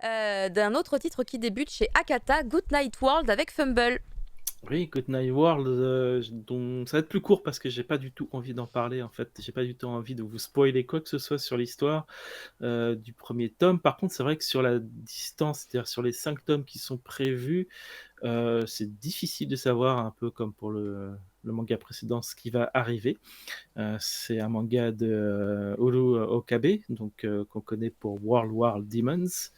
d'un autre titre qui débute chez Akata, Good Night World avec Fumble. Oui, Good Night World, dont ça va être plus court parce que j'ai pas du tout envie d'en parler en fait. J'ai pas du tout envie de vous spoiler quoi que ce soit sur l'histoire du premier tome. Par contre, c'est vrai que sur la distance, c'est-à-dire sur les 5 tomes qui sont prévus, c'est difficile de savoir, un peu comme pour le manga précédent, ce qui va arriver. C'est un manga de Uru Okabe, donc qu'on connaît pour World War Demons,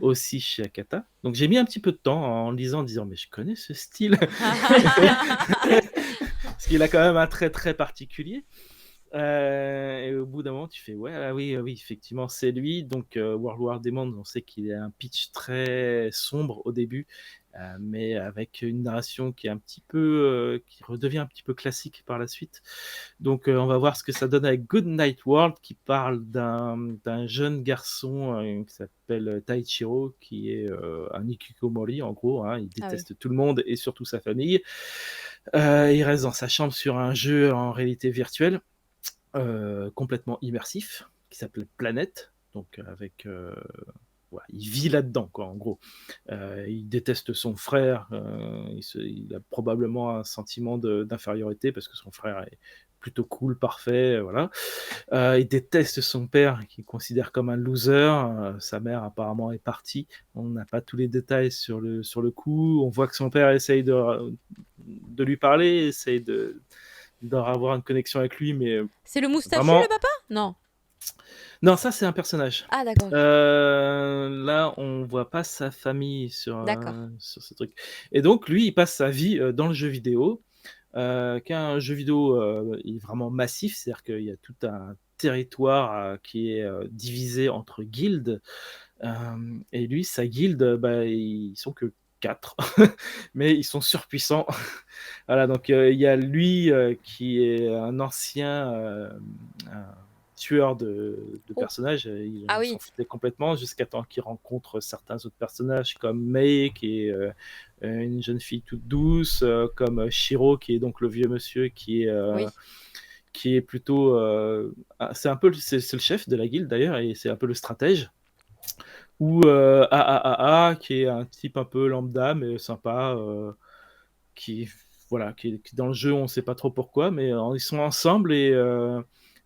aussi chez Akata. Donc j'ai mis un petit peu de temps en lisant, en disant: «Mais je connais ce style!» Parce qu'il a quand même un trait très particulier. Et au bout d'un moment, tu fais: «Ouais, ah oui, ah oui, effectivement, c'est lui». Donc World War Demons, on sait qu'il a un pitch très sombre au début, mais avec une narration qui est un petit peu, qui redevient un petit peu classique par la suite. Donc on va voir ce que ça donne avec Good Night World, qui parle d'un jeune garçon, qui s'appelle Taichiro, qui est, un hikikomori en gros, hein. Il Ah oui. déteste tout le monde et surtout sa famille. Il reste dans sa chambre sur un jeu en réalité virtuelle, complètement immersif, qui s'appelle Planète, donc avec, ouais, il vit là-dedans quoi, en gros. Il déteste son frère, il a probablement un sentiment d'infériorité parce que son frère est plutôt cool, parfait, voilà. Il déteste son père qu'il considère comme un loser, sa mère apparemment est partie. On n'a pas tous les détails sur le coup. On voit que son père essaye de lui parler, essaye d'avoir une connexion avec lui, mais C'est le moustachu, le vraiment papa? Non. non, ça c'est un personnage. Ah d'accord, ok. Là, on voit pas sa famille D'accord. sur ce truc et donc lui, il passe sa vie, dans le jeu vidéo, qui est un jeu vidéo, il est vraiment massif. C'est-à-dire qu'il y a tout un territoire, qui est, divisé entre guildes, et lui, sa guilde, bah, ils sont que 4, mais ils sont surpuissants. Voilà, donc il y a lui, qui est un ancien, un tueur de Oh. personnages, Ah il s'en oui. foutait complètement jusqu'à temps qu'il rencontre certains autres personnages comme Mei qui est, une jeune fille toute douce, comme Shiro qui est donc le vieux monsieur Oui. qui est plutôt, c'est un peu c'est le chef de la guilde d'ailleurs et c'est un peu le stratège. Ou AAAA qui est un type un peu lambda mais sympa, qui voilà, qui dans le jeu, on sait pas trop pourquoi, mais ils sont ensemble et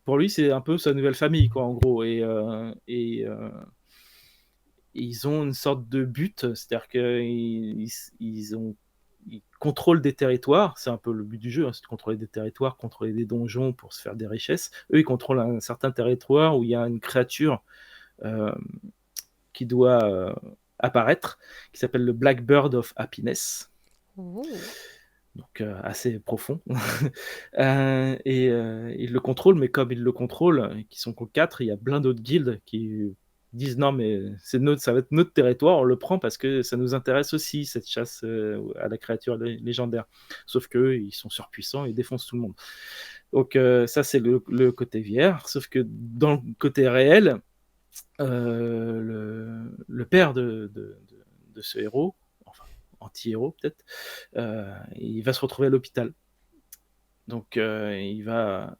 pour lui, c'est un peu sa nouvelle famille, quoi, en gros. Ils ont une sorte de but, c'est-à-dire qu'ils contrôlent des territoires. C'est un peu le but du jeu, hein, c'est de contrôler des territoires, contrôler des donjons pour se faire des richesses. Eux, ils contrôlent un certain territoire où il y a une créature euh, qui doit apparaître, qui s'appelle le Blackbird of Happiness. Ouh. Donc assez profond. Ils le contrôlent, mais comme ils le contrôlent, et qu'ils sont que 4, il y a plein d'autres guildes qui disent non, mais ça va être notre territoire, on le prend parce que ça nous intéresse aussi, cette chasse à la créature légendaire. Sauf qu'eux, ils sont surpuissants, ils défoncent tout le monde. Donc ça, c'est le côté VR. Sauf que dans le côté réel, le père de ce héros, enfin anti-héros peut-être, il va se retrouver à l'hôpital. Donc il va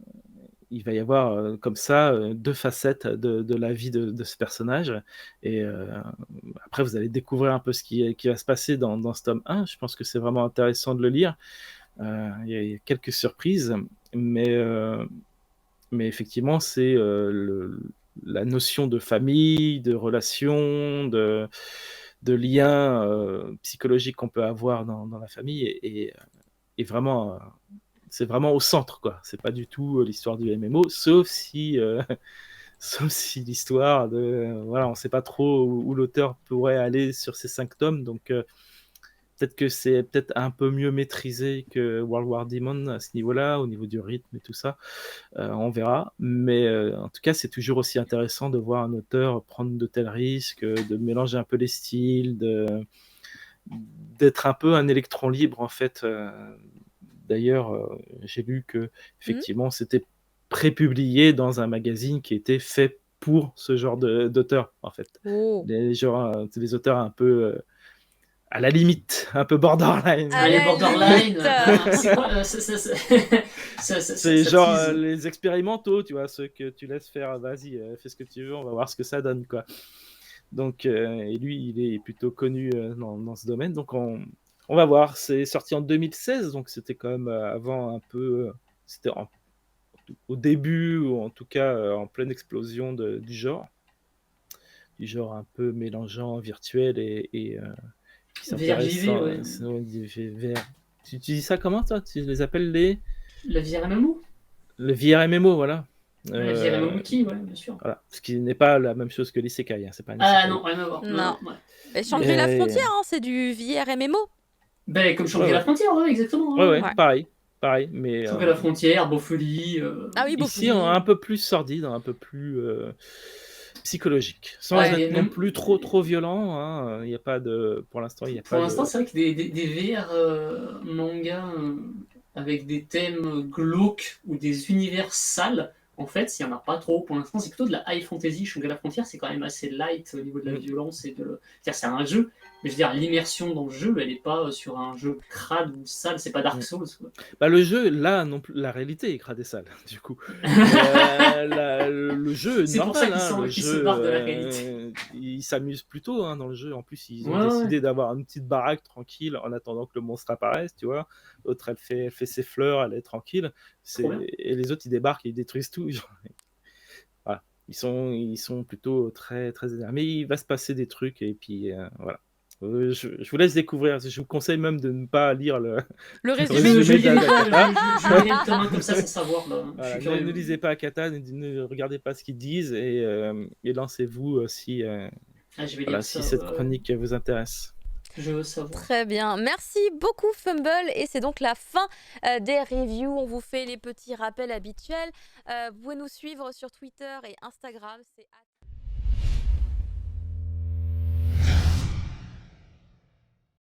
y avoir comme ça 2 facettes de la vie de ce personnage. Et après, vous allez découvrir un peu ce qui va se passer dans ce tome 1. Je pense que c'est vraiment intéressant de le lire. Il y a quelques surprises, mais, mais effectivement, c'est la notion de famille, de relation, de lien psychologique qu'on peut avoir dans la famille est vraiment, c'est vraiment au centre, quoi. C'est pas du tout l'histoire du MMO, sauf si, sauf si l'histoire de, voilà, on sait pas trop où l'auteur pourrait aller sur ces 5 tomes, donc peut-être que c'est peut-être un peu mieux maîtrisé que World War Demon à ce niveau-là, au niveau du rythme et tout ça. On verra. Mais en tout cas, c'est toujours aussi intéressant de voir un auteur prendre de tels risques, de mélanger un peu les styles, d'être un peu un électron libre en fait. D'ailleurs, j'ai lu que Hmm. effectivement, c'était prépublié dans un magazine qui était fait pour ce genre d'auteur en fait. Oh. Les auteurs un peu à la limite, un peu borderline. À Allez, la borderline, limite. c'est quoi C'est ça genre tease. les expérimentaux, tu vois, ceux que tu laisses faire, vas-y, fais ce que tu veux, on va voir ce que ça donne, quoi. Donc, et lui, il est plutôt connu dans ce domaine. Donc, on va voir. C'est sorti en 2016, donc c'était quand même avant un peu. C'était au début, ou en tout cas en pleine explosion du genre. Du genre un peu mélangeant virtuel et qui s'intéresse. VRJV, ouais. Tu dis ça comment, toi? Tu les appelles Le VRMMO? le VR MMO, voilà. Le VRMMO Wiki, ouais, bien sûr. Voilà. Ce qui n'est pas la même chose que l'isekai, hein. C'est pas un Ah isekai. non, rien à voir. Non. ouais. Et Shangri-La Et- Frontière, hein, c'est du VR MMO. Ben, comme Shangri-La Ouais. Frontière, ouais, exactement. Ouais, Ouais. pareil, mais Shangri-La Frontière, Beaufolie. Ah oui, ici, Beaufolie. un peu plus sordide, un peu plus psychologique, sans Ouais, être non même- plus trop violent. Hein. Il y a pas de, pour l'instant, il y a Pour pas l'instant, de. c'est vrai que des VR mangas avec des thèmes glauques ou des univers sales, en fait, il n'y en a pas trop. Pour l'instant, c'est plutôt de la high fantasy. Shangri-La Frontière, c'est quand même assez light au niveau de la violence et de. C'est-à-dire, c'est un jeu, mais je veux dire, l'immersion dans le jeu, elle n'est pas sur un jeu crade ou sale. C'est pas Dark Souls. Quoi. Bah, le jeu, là, non plus, la réalité est crade et sale, du coup. Le jeu est C'est pour ça normal. qu'ils Le se jeu, barrent de la réalité. ils s'amusent plutôt dans le jeu. En plus, ils ont Ouais, décidé d'avoir une petite baraque tranquille en attendant que le monstre apparaisse, tu vois. L'autre, elle fait ses fleurs, elle est tranquille. Trop bien. Et les autres, ils débarquent et ils détruisent tout. Genre, voilà. Ils sont plutôt très énervés. Mais il va se passer des trucs et puis voilà. Je vous laisse découvrir. Je vous conseille même de ne pas lire le résumé. Je résumé lirai d'Akata. le tome 1 comme ça sans savoir. Là. Je Voilà, suis curieux. ne lisez pas Akata, ne regardez pas ce qu'ils disent et lancez-vous si, Ah, je vais voilà, lire si ça. cette chronique vous intéresse. Je veux savoir. Très bien. Merci beaucoup, Fumble. Et c'est donc la fin des reviews. On vous fait les petits rappels habituels. Vous pouvez nous suivre sur Twitter et Instagram. C'est